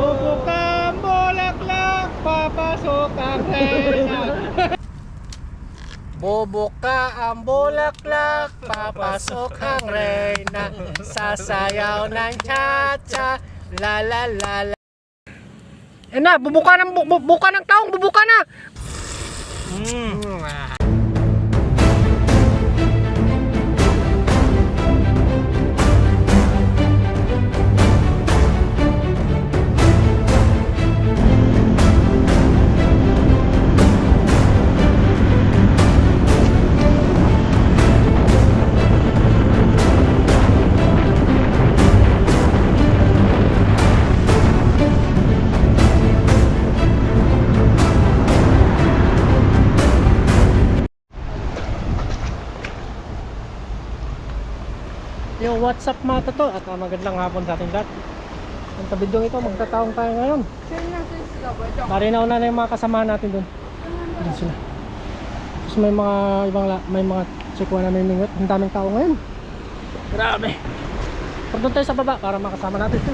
Bubukang bulaklak, papasok ang reyna. Bubuka ang bulaklak, papasok ang reyna. Sasayaw ng cha-cha, la la la la. Eh na, bubuka ng taong, bubuka na. Yung WhatsApp mata to at magandang hapon sa ating lahat. Ang tabidong ito, magtataong tayo ngayon. Marinaw na yung mga kasama natin dun. Doon sila. Tapos may mga ibang may mga chikwa na may mingot. Ang daming tao ngayon. Grabe. Pag doon tayo sa baba para makasama natin ito.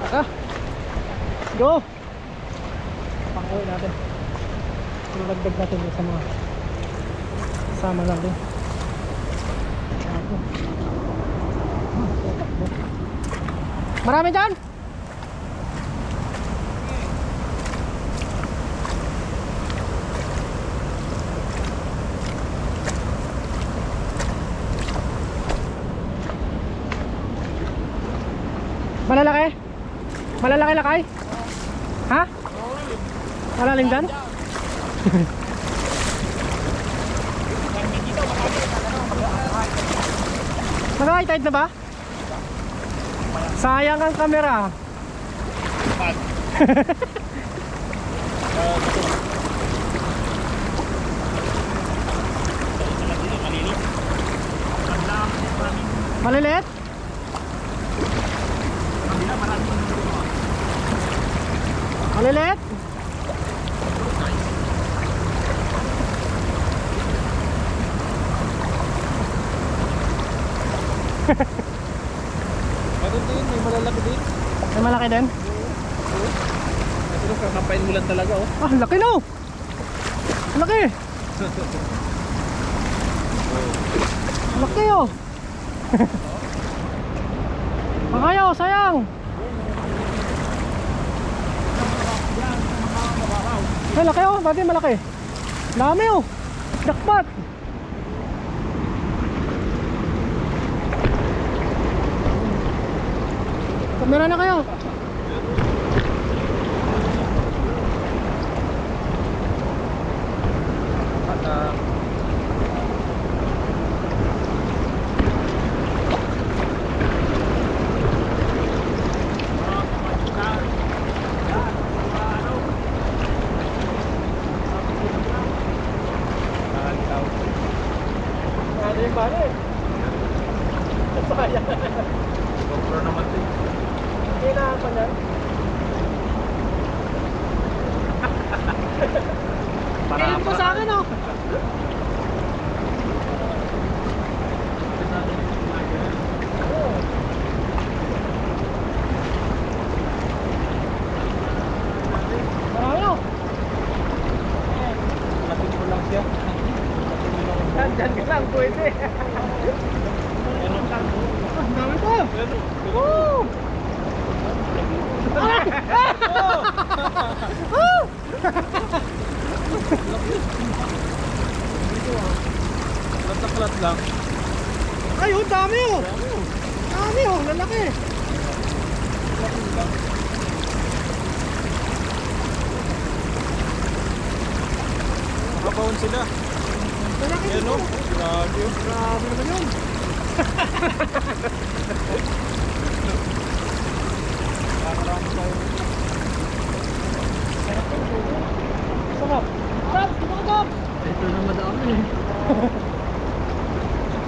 Saka. Go. Pang-uwi natin. Ilagdag natin sa mga kasama natin. Marami dyan? Malalaki? Malalaki lakay? Ha? Malalim dyan? Naka-high tide na ba? Sayang ang kamera. Malilit? Malilit? Maganda yun, may malalaki din. May malaki din? Ito nung kakampain mo lang talaga oh. Ah, laki no! Laki! Laki oh! Pakayo, sayang! Ay, laki oh, pati malaki. Dami oh! Dakpat! Kamera na kayo. Ano yung balik? Sayang. GoPro naman din. Kailangan pa yan. Kailan ko sa akin oh. Marami oh. Lapit mo lang siya. Dyan ka lang pwede. Ang dami ko. Woo! Kalat lang. Ay, oh, dami oh. Dami oh, lalaki. Nakabawon sila. Lalaki Yan dito. oh. Grabe oh. Grabe naman yun. Nakakarami tayo. Sarap. Sarap, sarap. Ito na madami eh.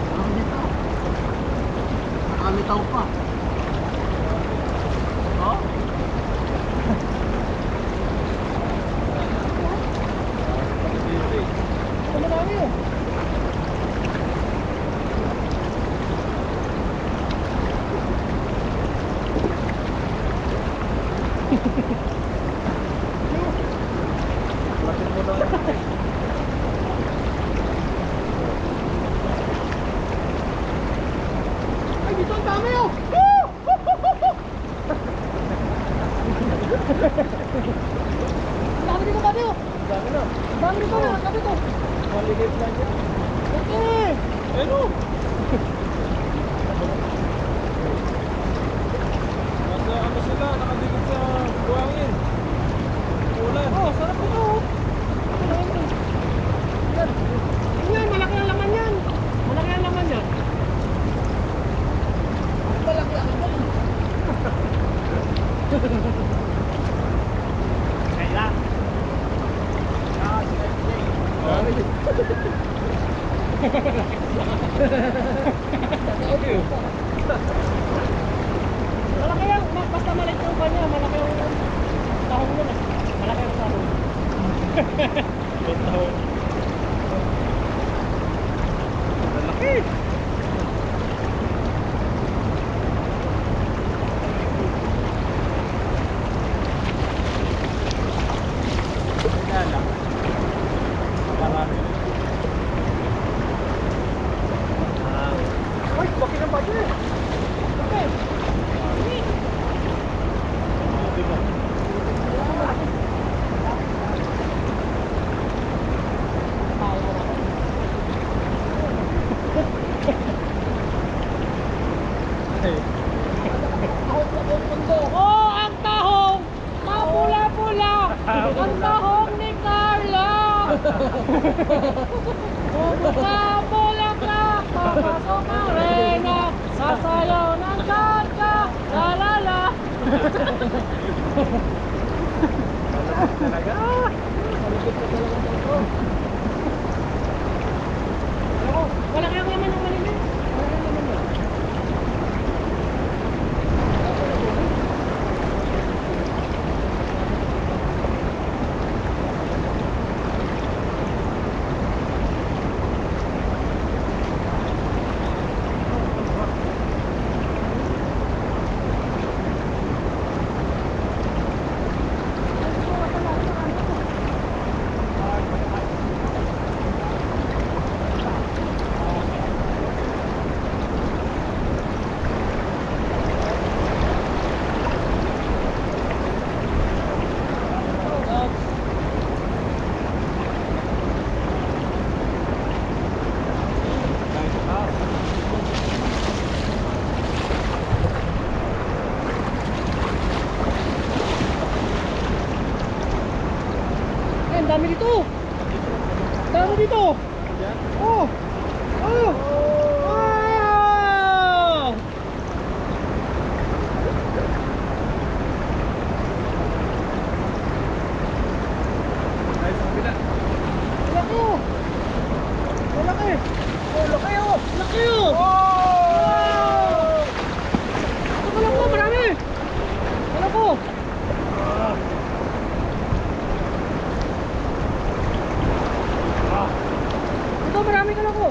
Marami dito. Nakamitaw pa. Oh? Ito madami oh. Lapit mo lang. Ay, dito ang dami oh! Ang dami dito kami oh! Dami na. Ang dami dito na, kami to! Maligit lang yan. Okay! Ano? Nasa ano sila, nakadikit sa buhangin. Ulan. Oh, sarap ito oh! Yan. Yan, malaki ang laman yan! Malaki ang laman yan! Malaki ang laman! Kaya! Okay. Malaki yan! Basta maliit yung kanya, malaki yung tahong nun eh. Malaki yung tahong. Ito. Malaki. Kaya lang. Marami. Ay, bakit ang bago eh? Okay. Diba? Hey. Oh, ang tahong! Mapula-pula! Ang tahong ni Carla! Pumula-pula ka! Papasok ang reyna! Sasayaw ng cha-cha! La-la-la! Talaga. Malupit ka talaga dito. Ako, wala kayang laman ng malinis. Wala kayang laman yan. Ay, ang dami dito. Ang dami dito. Oh. Oh. Wow. Ay, sa kabila. Laki oh. Malaki. Oh, laki oh. Laki oh. Oh! Ito lang po, marami. Wala po. Ito, marami ka lang po.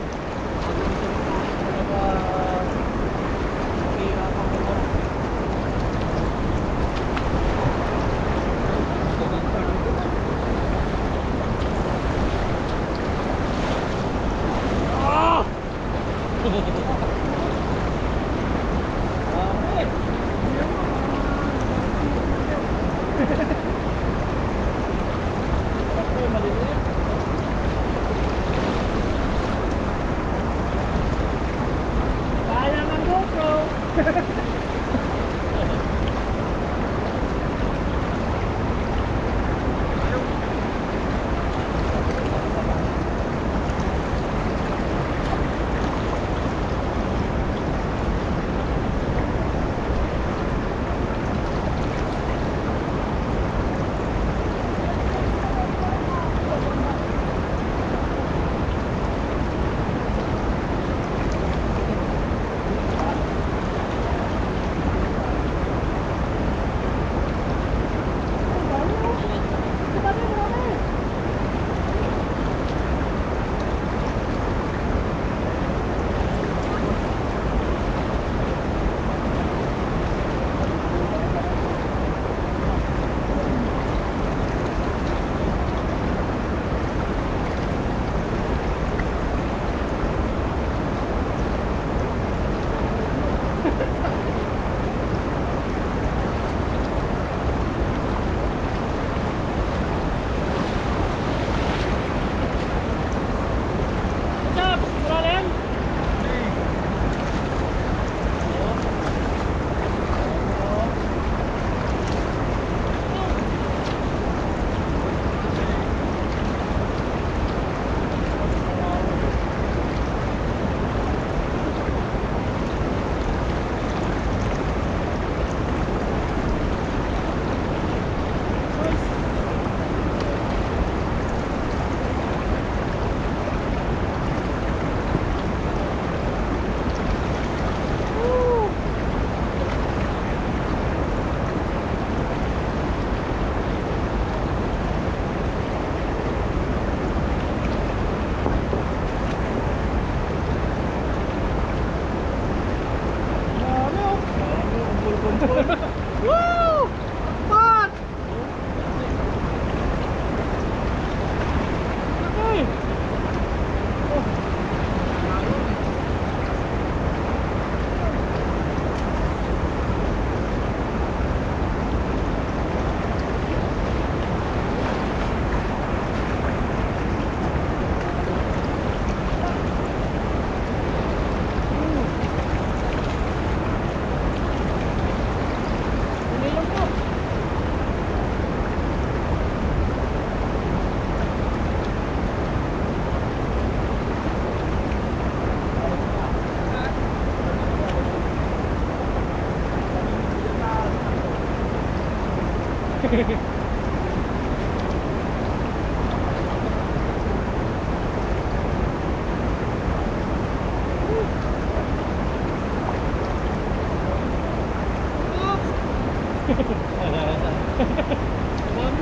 Dami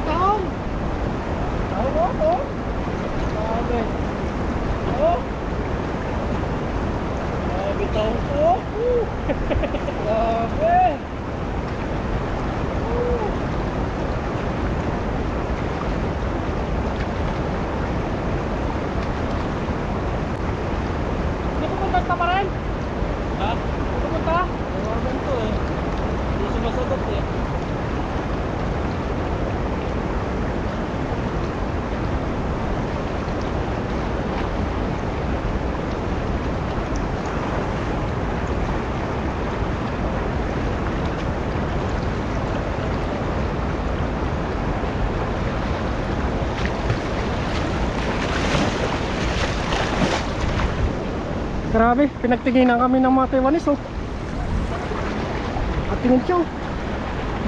taong. Taong ako. Grabe. Oh. Grabe taong ko. Grabe. Hindi pupunta pa rin? Ha? Hindi pupunta? Tawagan to eh. Hindi sumasagot eh. Grabe, pinagtinginan kami ng mga Taiwanese oh. At tingin siya oh.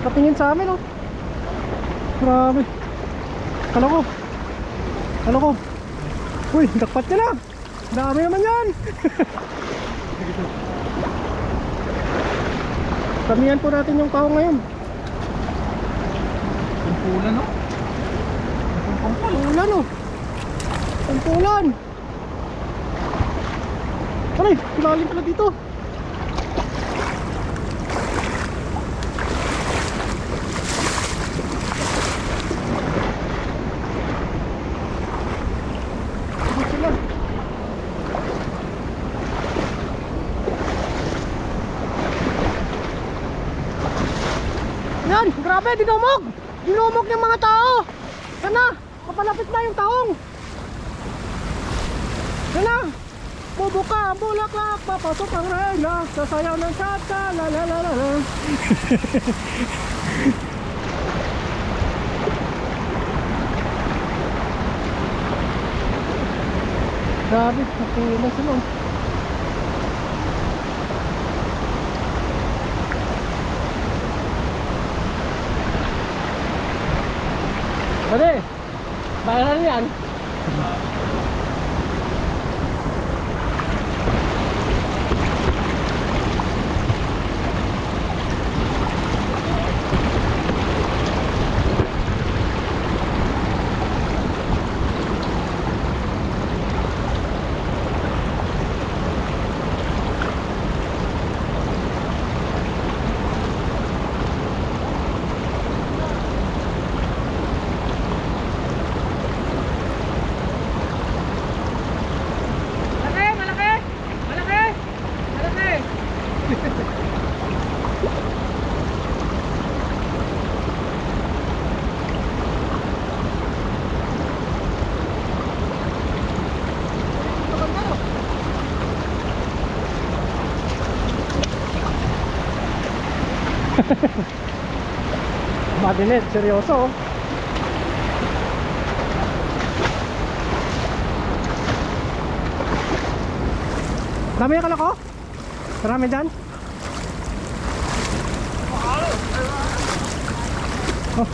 Nakatingin sa amin oh. Grabe. Kala ko. Uy, dakpat niya na. Dami naman yan. Kamihan po natin yung tao ngayon. Kumpulan no? Kumpulan oh. Kumpulan. Aray, ilalim pala dito. Dito sila. Yan, grabe, dinumog. Dinumog ng mga tao. Sana, papalapit na yung taong. Sana. Bubuka ang bulaklak, papasok ang reyna, sasayaw ng tata, la la la la la. Grabe, nakikinig sila. Pwede, bayaran yan. Madinet, seryoso. Dami yung kalako? Marami dyan? Oh.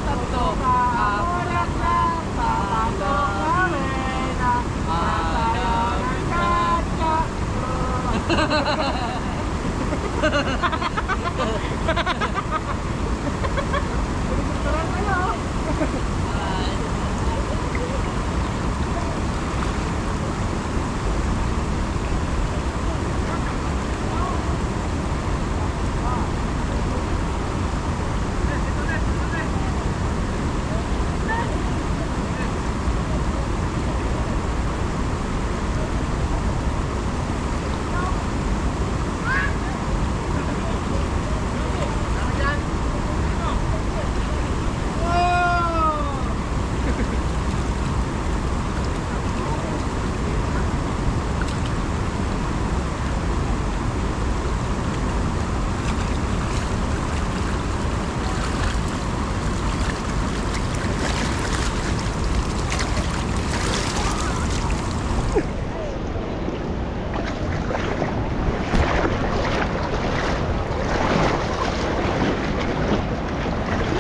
Tatlo. Apat na. Papasok kami na. Ayaw ng katsa.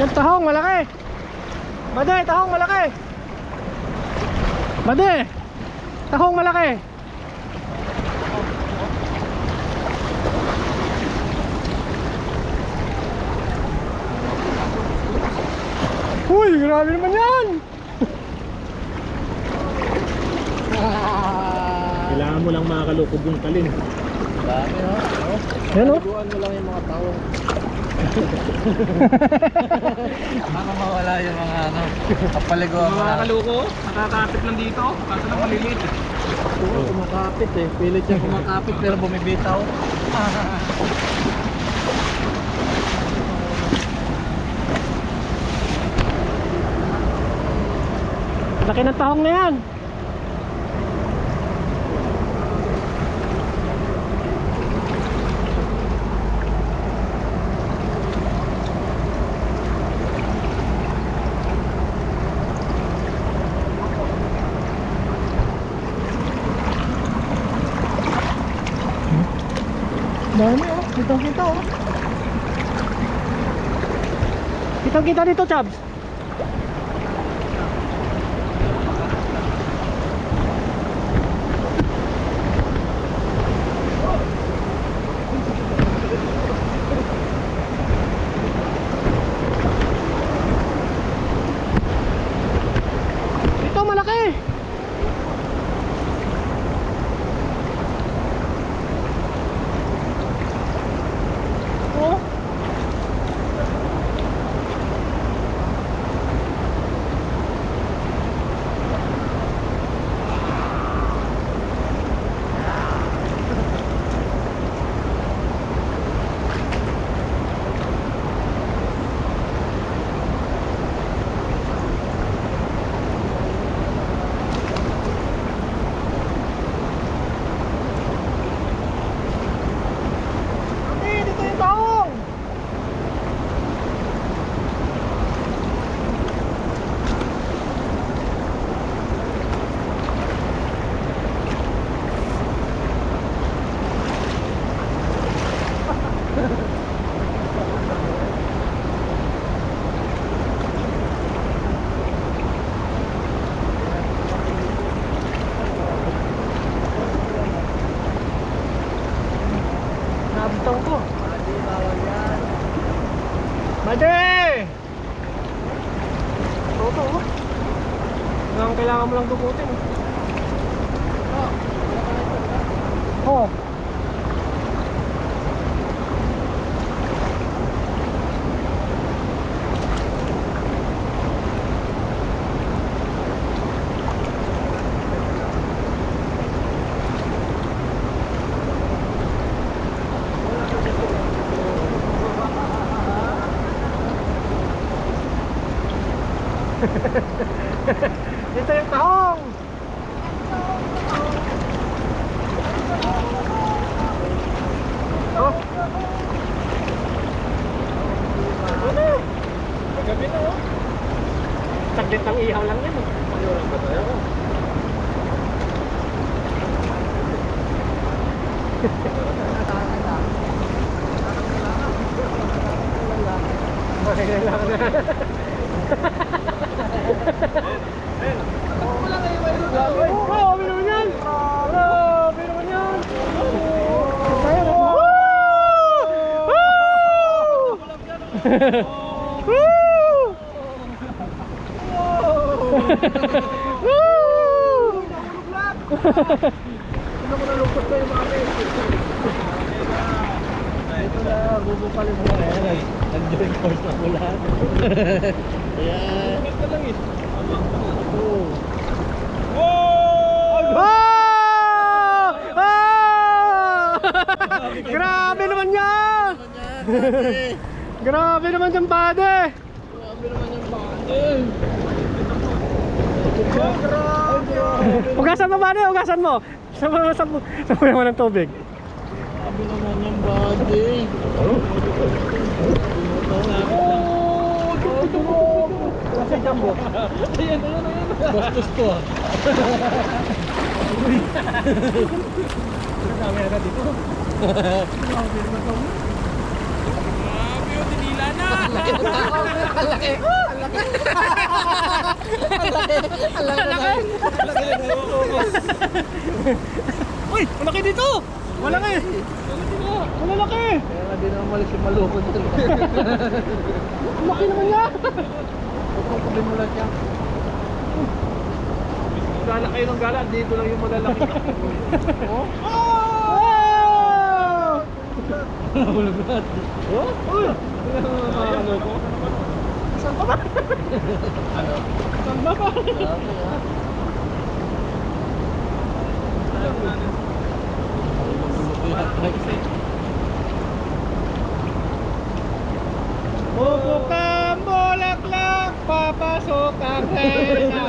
Yung tahong malaki. Bade, tahong malaki. Bade, tahong malaki. Uy, grabe naman yan. Kailangan mo lang makakalukog yung talin. Dami ha? Yan o. Tuguan mo lang yung mga tao. Baka mawala yung mga ano, kapaliguan mo. Mga kaluko, nakakapit lang dito. Kaso lang maliliit. Oo, kumakapit eh. Pilit siya kumakapit pero bumibitaw. Laki ng tahong na yan. Dami oh, kitang kita oh. Kitang kita dito, Chabs. Ito malaki. Oh. Dito yung tahong. Nabitaw ko. Bade! Toto oh. Kailangan mo lang dugutin oh. Dito yung tahong. Oh. Ano? Magabi na oh. Saglit ang ihaw lang yan. Ayun ba tayo? Kailangan na. Wala kayo ba yung Grabe naman yan! Grabe naman yan! Kaya na. Ano ko nalungkot ko yung mga ito na, bubukali mo na yan. Nag-join course na pula. Ayan. Ito lang eh. Grabe naman yan! Grabe naman yung bade! Grabe naman yung bande. Ugasan mo bade, ugasan mo! Sama mo ng tubig. Grabe naman yung bande. Kasi jumbo. Ayan. Bastos to ah. Dami na dito. Grabe naman to. Grabe yung tinila na. Ang laki. Uy! Malaki dito! Malaki! Malaki! Kaya nga din naman malis yung malukod dito. Malaki naman yan! Huwag kong binulat yan. Gala kayo ng gala, dito lang yung malalaki. Oh? Hulog lahat. Oh? Uy! Ano ko? Saan pa ba? Ano? Saan ba ba? Bubukang bulaklak, papasok ang reyna.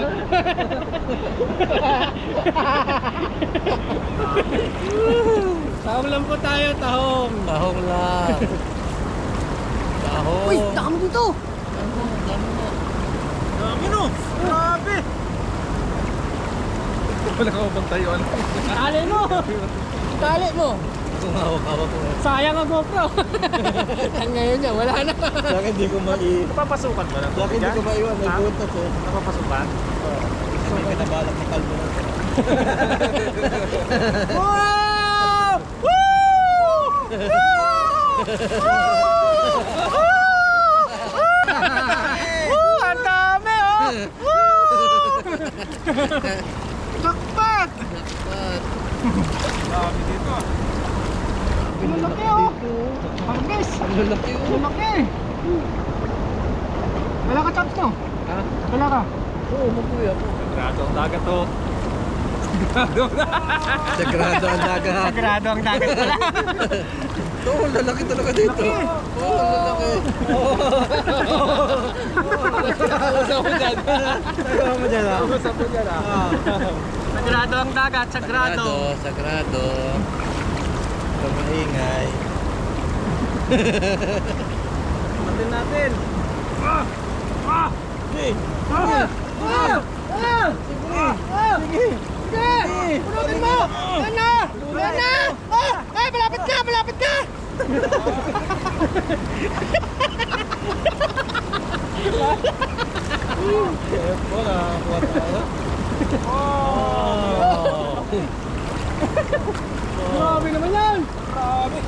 Tahong lang po tayo, tahong. Tahong lang. Tahong. Uy, dami dito. Dami no. Grabe. Wala ka bang tayo? Tali mo. Tali mo. Hawak-hawak ko. Sayang ang GoPro. Ngayon niya, wala na. Bakit hindi ko Napapasukan ba na? Bakit hindi ko maiwan? May butas eh. Napapasukan? May kinabalak na kalbo na. Wow! Woo! Woo! Ang dami oh! Woo! Jackpot! Dami dito. Ang laki oh! Harvest! Ang lalaki oh. Ang laki! Wala ka chops no? Ha? Wala ka? Oo, mag-uwi ako. Sagrado ang dagat to. Sagrado na. Sagrado ang dagat. Sagrado ang dagat pala. Oo, lalaki talaga dito. Oo, lalaki. Usap mo dyan. Sagrado mo dyan ah. Usap mo dyan ah. Sagrado ang dagat, sagrado. Sagrado. Huwag maingay. Natin natin. Hey! Sige! Punutin mo! Yan na! Yan na! Oh! Ay, malapit ka! Malapit ka! Wala, kuha tayo. Grabe naman yan! Grabe.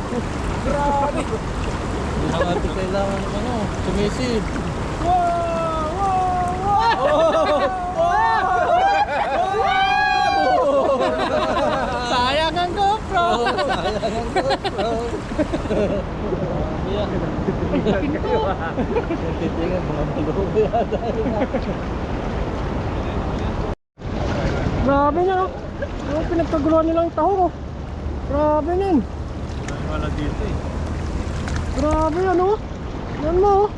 Hindi natin kailangan ng ano, sumisid. Sayang ang GoPro! Yan. Titingnan, mga malubo yata. Grabe niya no? Yung pinagkaguluhan nilang tahong oh. Grabe yan. Wala dito eh. Grabe yan oh. Yan mo oh.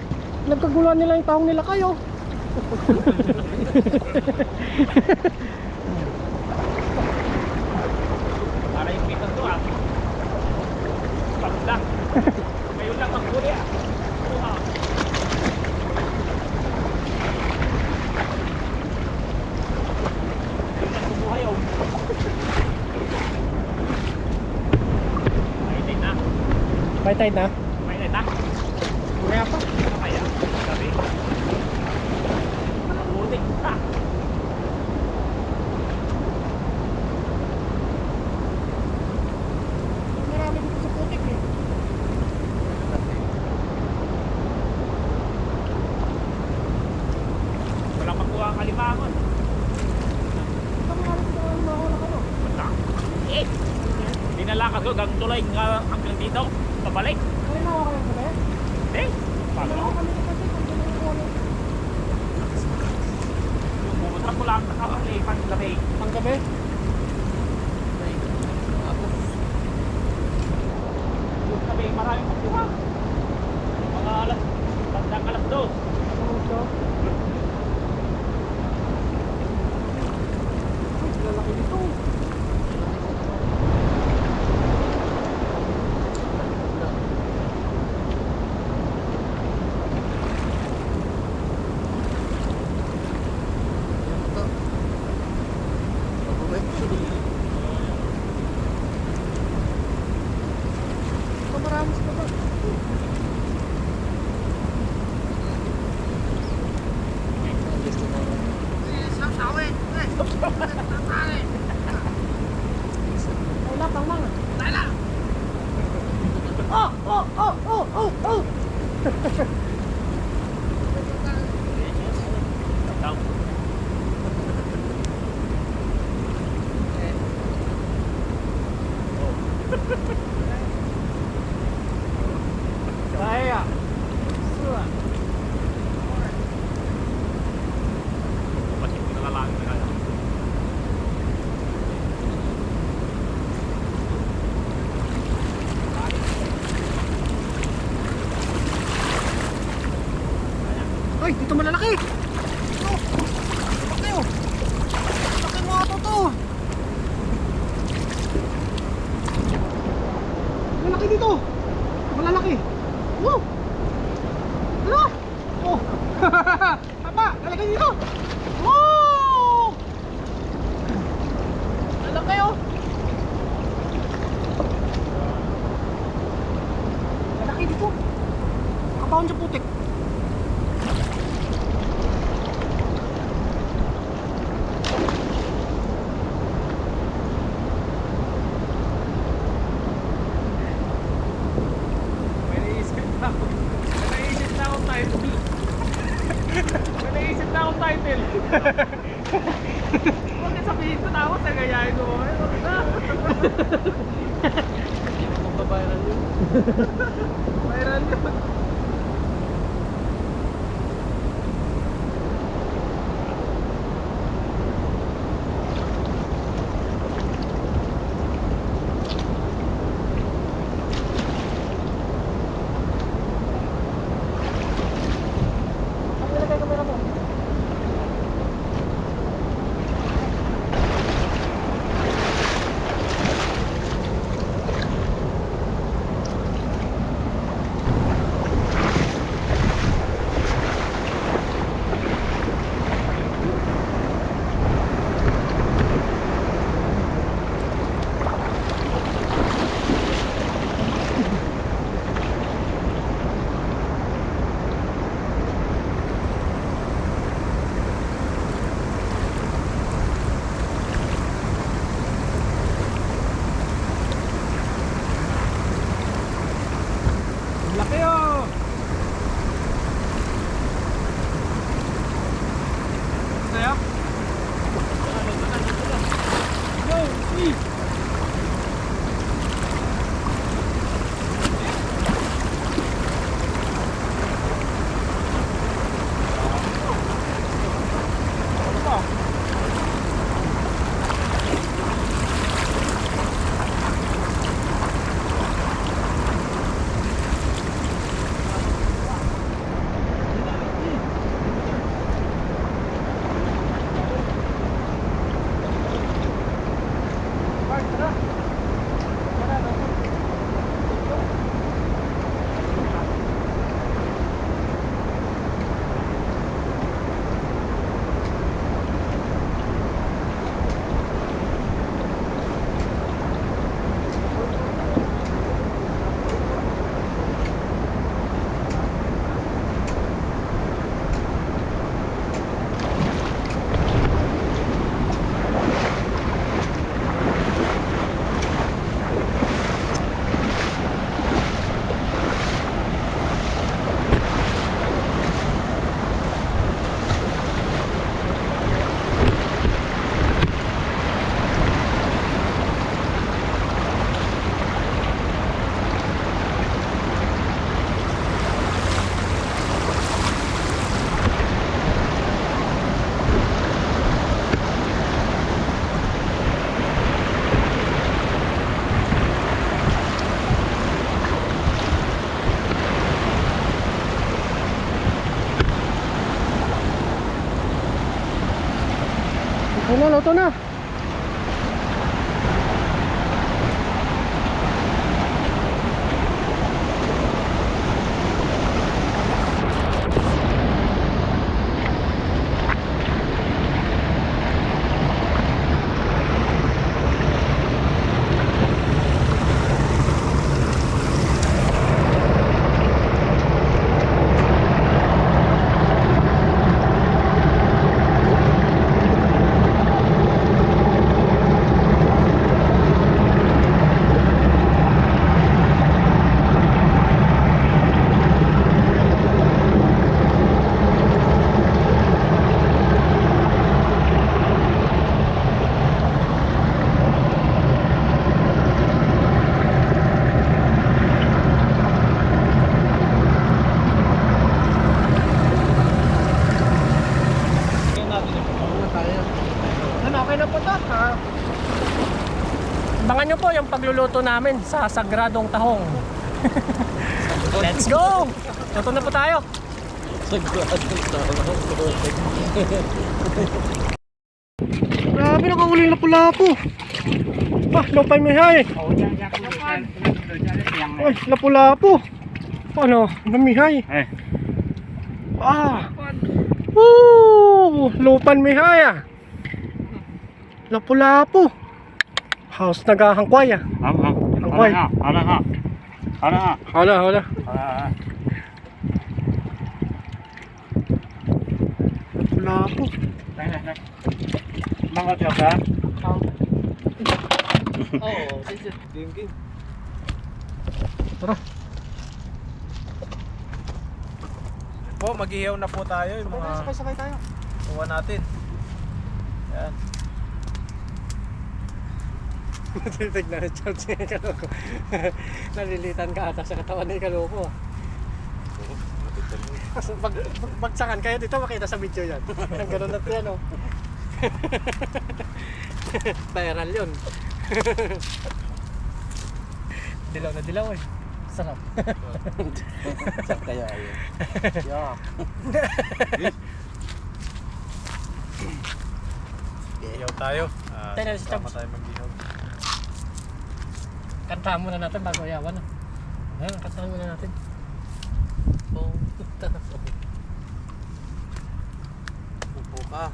Pinagkaguluhan nila yung tahong nila kayo. Para yung pitan to ah. Pagdak. Kayo lang maghuli ah. May tide na? May neta. Kaya pa. Kaya. Hanggang tulay nga hanggang dito. Pabalik. Ay, nawa kayo ba? Eh, paano? Kami kasi kung ano Yung bumutra ko lang nakakali panggabi. ang gabi. Yung gabi maraming pagkuha. Mga alas, bandang alas 2. Ano ito? Lalaki nito. Ito marami sa baba. Wala pang mga. Oh, oh, oh, oh, oh, oh. Down. Kaya. Sura. Kasi pinakalaan na kaya. Ay, dito malalaki. Ito. Laki oh. Laki mo ito to. Malalaki dito. Malalaki. Woo! Ano? Oh. Tapa, lalaki dito. Woo! Lalaki oh. Lalaki dito. Kapaon sa putik. May naisip na ako. May naisip na akong title. May naisip na akong title. Huwag na sabihin ko tapos nagayahin ko. Hindi mo magbabayaran yun. Mayroon yun. Ang nilagay kamera mo. Luto na. Okay na po to. Abangan nyo po yung pagluluto namin sa Sagradong Tahong. Let's go! Luto na po tayo. Grabe, nakahuli na pula po. Lupay mihay. Ay, lapu-lapu. Ano? Namihay. Lupan mihay ah. Lapu-lapu. House nagahangkway ah. Hangkway. Hala. Lapu-lapu. Tara. Po, mag-ihaw na po tayo yung mga Sakay tayo. kuha natin. Yan. Tignan na Charles yung kaloko. Nalilitan ka ata sa katawan ng kaloko. Bagsakan kayo dito, makita sa video yan. Ang gano'n na yan oh. Viral yun. Dilaw na dilaw eh. Sarap. Sarap kaya yun. Ihaw tayo. Tayo na si Sama Charles. tayo mag-ihaw. Kantahan muna natin bago yawan. Ayun, kantahan muna natin. Bubuka.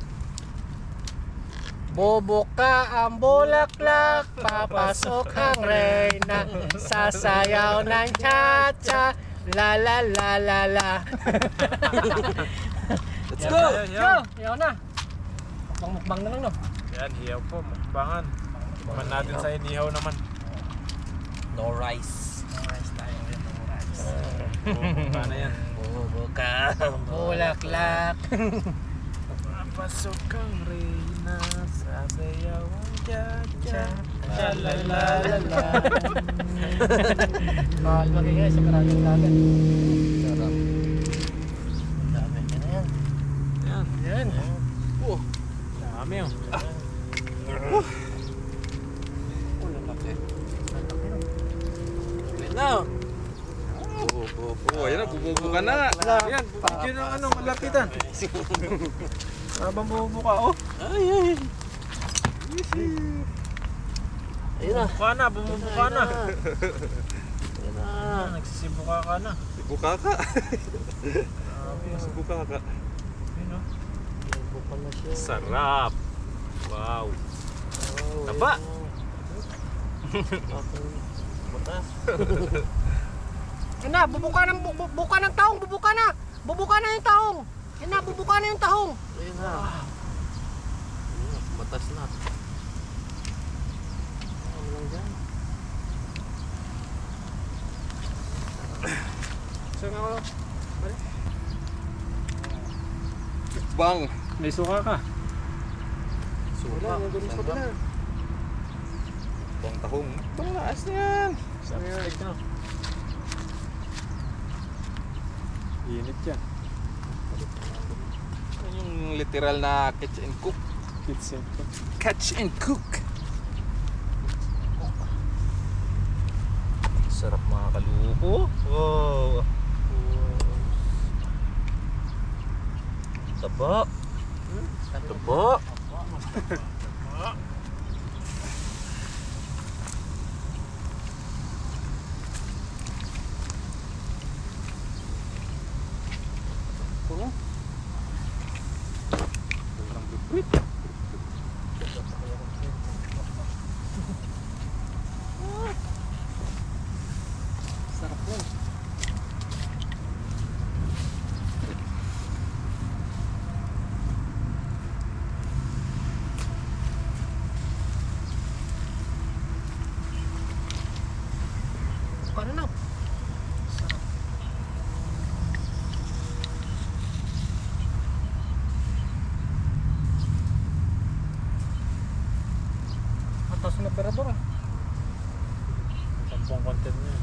Bubuka ang bulaklak, papasok ang reyna, sasayaw ng cha-cha, la la la la la. Let's Yan go! na, Yo! Yaw na! Mukbang na lang no? Yan, hihaw po. Mukbangan. Mukbangan natin sa inihaw naman. No rice. Rice tayo ngayon, rice. Bubuka na yan. Bubuka. Bulaklak. Papasok ang reyna, sasayaw ang cha-cha. La la la la. Mahal magigay sa karaming dagat. Sarap. Dami ka na yan. Yan. Yan. Dami oh. Na. Ayan na, bubuka na. Yan, bigyan ng ano, malapitan. Habang bubuka oh. Ay. Ayun na. Bubuka na, bumubuka na. Ayun na. Nagsisibuka ka na. Buka ka. Grabe oh. Buka ka. Yun oh. Bubuka na siya. Sarap. Wow. Oh, Taba. Butas. Yan na, bubuka ng tahong, bubuka na! Bubuka na yung tahong! Yan na, bubuka na yung tahong! Ayun na. Butas na. Ano lang dyan? Saan ako? Bang. May suka ka. Suka. Sarap. Bang tahong. Ito na, ayos na yan. Sarap na. Init yan. Yung literal na catch and cook. It's simple. Catch and cook. Sarap mga kaluko. Wow. Taba. Taba. Puno. Sarap yan. Paano na? Sarap. Atas na operador ah. 10 content niya.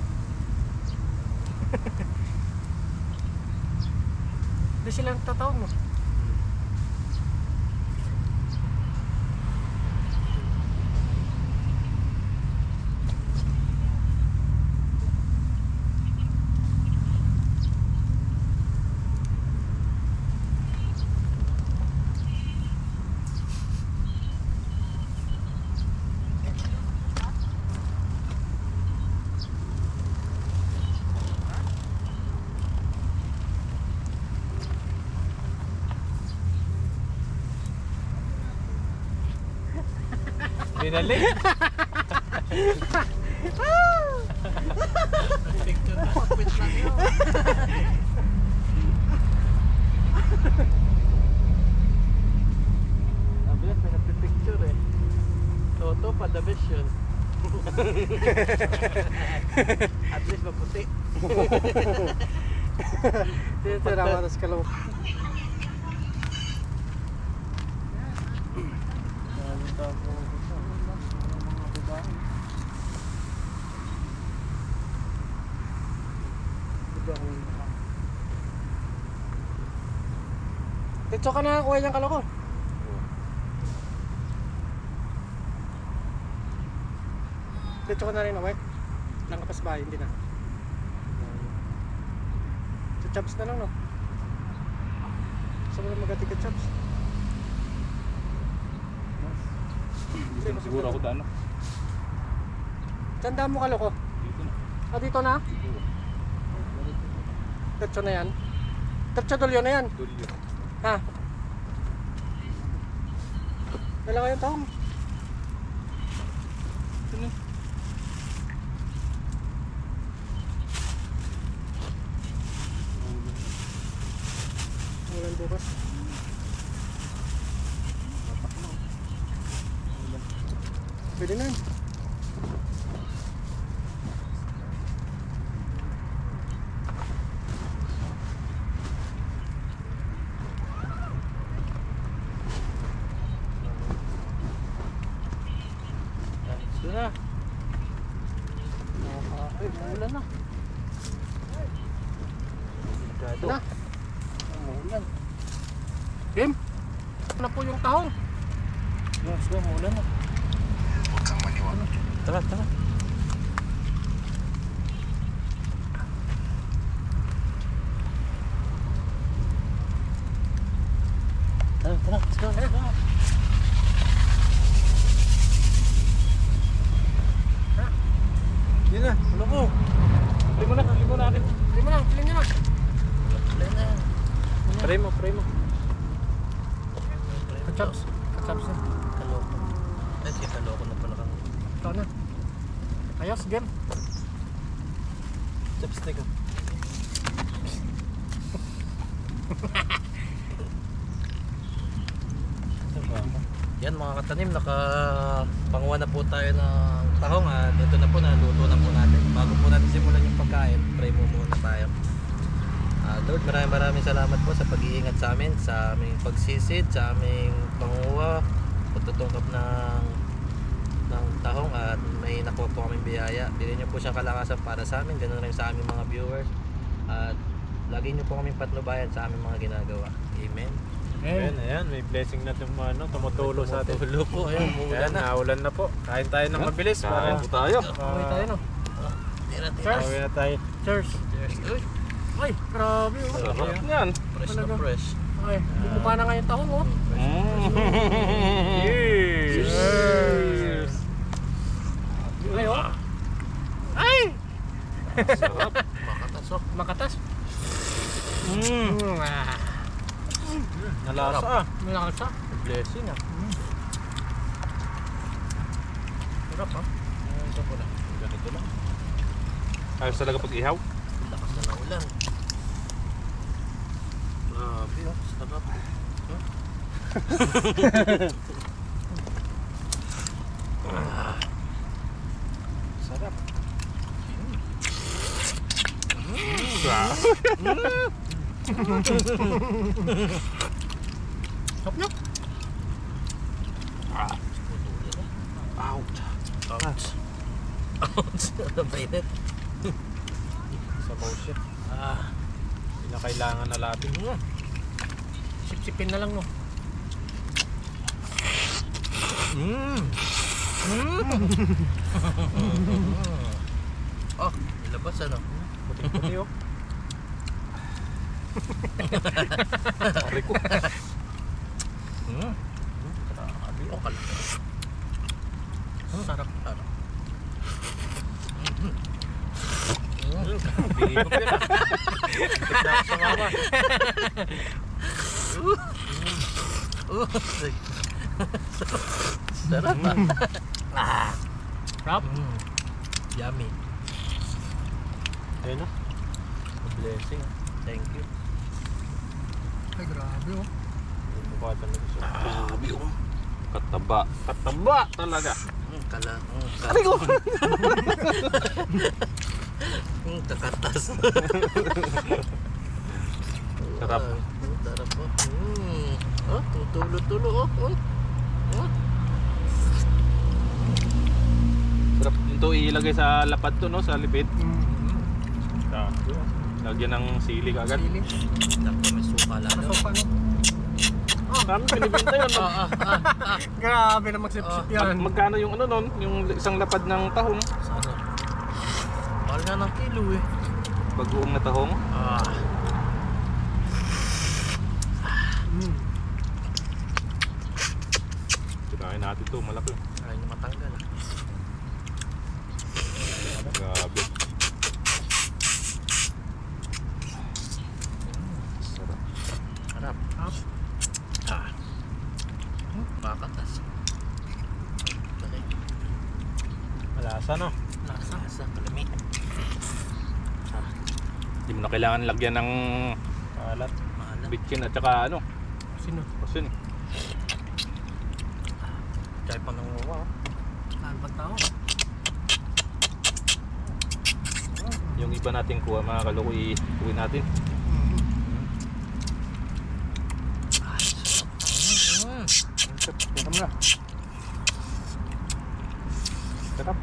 Hindi sila nagtatawag mo. Binalik. Sabi yan, may nagpipicture eh. Toto pa the best yun. At least maputi. Dito na matas kalaw. Dito ka na kuha niyang kaloko. Dito ka na rin away. Nang kapas bahay, hindi na. Chaps na lang no. Saan mo na magati ka chaps? Siguro ako daan. Tanda mo kaloko. Dito na. Ah, dito na? Tetso na yan. Tetso dulyo na yan. Dulyo. Ha? Dala kayong taong. Ulan bukas. Pwede na yun. Ito na. Ay, umulan na. Ito na. Umulan. Game. Ano na po yung tahong? Let's go, umulan na. Tara, tara. Tara, tara, let's go, let's go. Yun na. Ano ko? Pili mo na. Pili mo natin. Pili mo na. Pili nyo na. Play na yan. Pray mo. Pray mo. Kachaps. Kachaps na. Kaloko. Eh, si kaloko na pala kang Ito na. Ayos, game. chopstick ah. Yan mga katanim, nakapanguha na po tayo ng tahong at ito na po, naluto na po natin. Bago po natin simulan yung pagkain, pray mo muna tayo. Lord, maraming salamat po sa pag-iingat sa amin, sa aming pagsisid, sa aming panguha, pagtutungkap ng tahong at may nakuha po kaming biyaya. Bilhin niyo po siyang kalakasan para sa amin, ganoon rin sa aming mga viewers. At lagi niyo po kaming patnubayan sa aming mga ginagawa. Amen. Ayan, ayan, may blessing na tumutulo sa atin. Tumutulo po, ayun, umulan Ayan, na. naulan na po. Kain tayo ng mabilis para Kain po tayo. Okay tayo, no? Tira, tira. Cheers. Pauwi na tayo. Cheers. Cheers. Uy, Ay, grabe. Oh. Sarap yan. fresh na Talaga. fresh. Ay, bumukha na nga yung tahong oh. Cheers! Ay oh. Ay! Sarap. Makatas oh. Makatas. Nalasa ah. Malakasa. Blessing ah. Sarap ha. Ito po na. Ganito lang. Ayos talaga pag ihaw. Lakas na ng ulan. Grabe oh. Sarap. Sarap. Sarap na. Ouch. Ouch. Ouch. Ano ba init? Sabaw siya. Hindi na kailangan na lapin. Sip-sipin na lang no. Oh, ilabas ano? Puti-puti oh. Pare ko. Grabe oh, kalaki. Sarap. Sarap. Bihigop yan ah. Tignan sa mama. Sarap ah. Sarap. Yummy. Ayun ah. Blessing ah. Thank you. Ay, grabe oh. Mukha talaga siya. Grabe oh. Kataba. Kataba talaga. Kala. Kakatas. Sarap. Sarap oh. Oh, tutulo-tulo oh. Sarap ito ilagay sa lapad to no, sa lipid. Grabe ah. Lagyan ng sili agad. Sili. Dapat may suka lalo. Kasopa no. Marami pinibenta yun. Grabe na magsip-sip yan. Magkano yung ano nun? Yung isang lapad ng tahong? Sana. Mahal nga ng kilo eh. Bagoong na tahong? Kinain natin to, malaki. Ay, na matanggal ah. Grabe. Sarap. Harap. Kakatas. Laki. Malasa no? Lasa. Kalami. Hindi mo na kailangan lagyan ng Kalat. Maalat. bitchin at saka ano, Sino? asin. Tsaka pang nanguwa oh. Saan pag tao? Yung iba nating kuha mga kaloko, iuwi natin. Tingnan mo na. Sarap.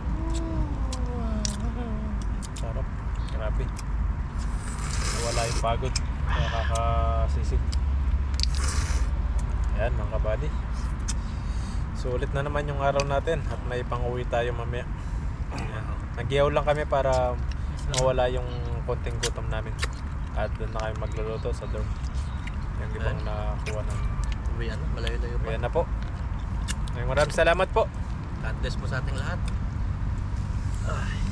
Sarap. Grabe. Wala yung pagod. Nakakasisig. Ayan mga kabady. Sulit na naman yung araw natin at may pang-uwi tayo mamaya. Ayan. Nag-ihaw lang kami para mawala yung konting gutom namin. At doon na kami magluluto sa dorm. Yung ibang nakuha ng Uwi ano, malayo-layo pa. Ayan na po. Maraming salamat po. God bless po sa ating lahat. Ay.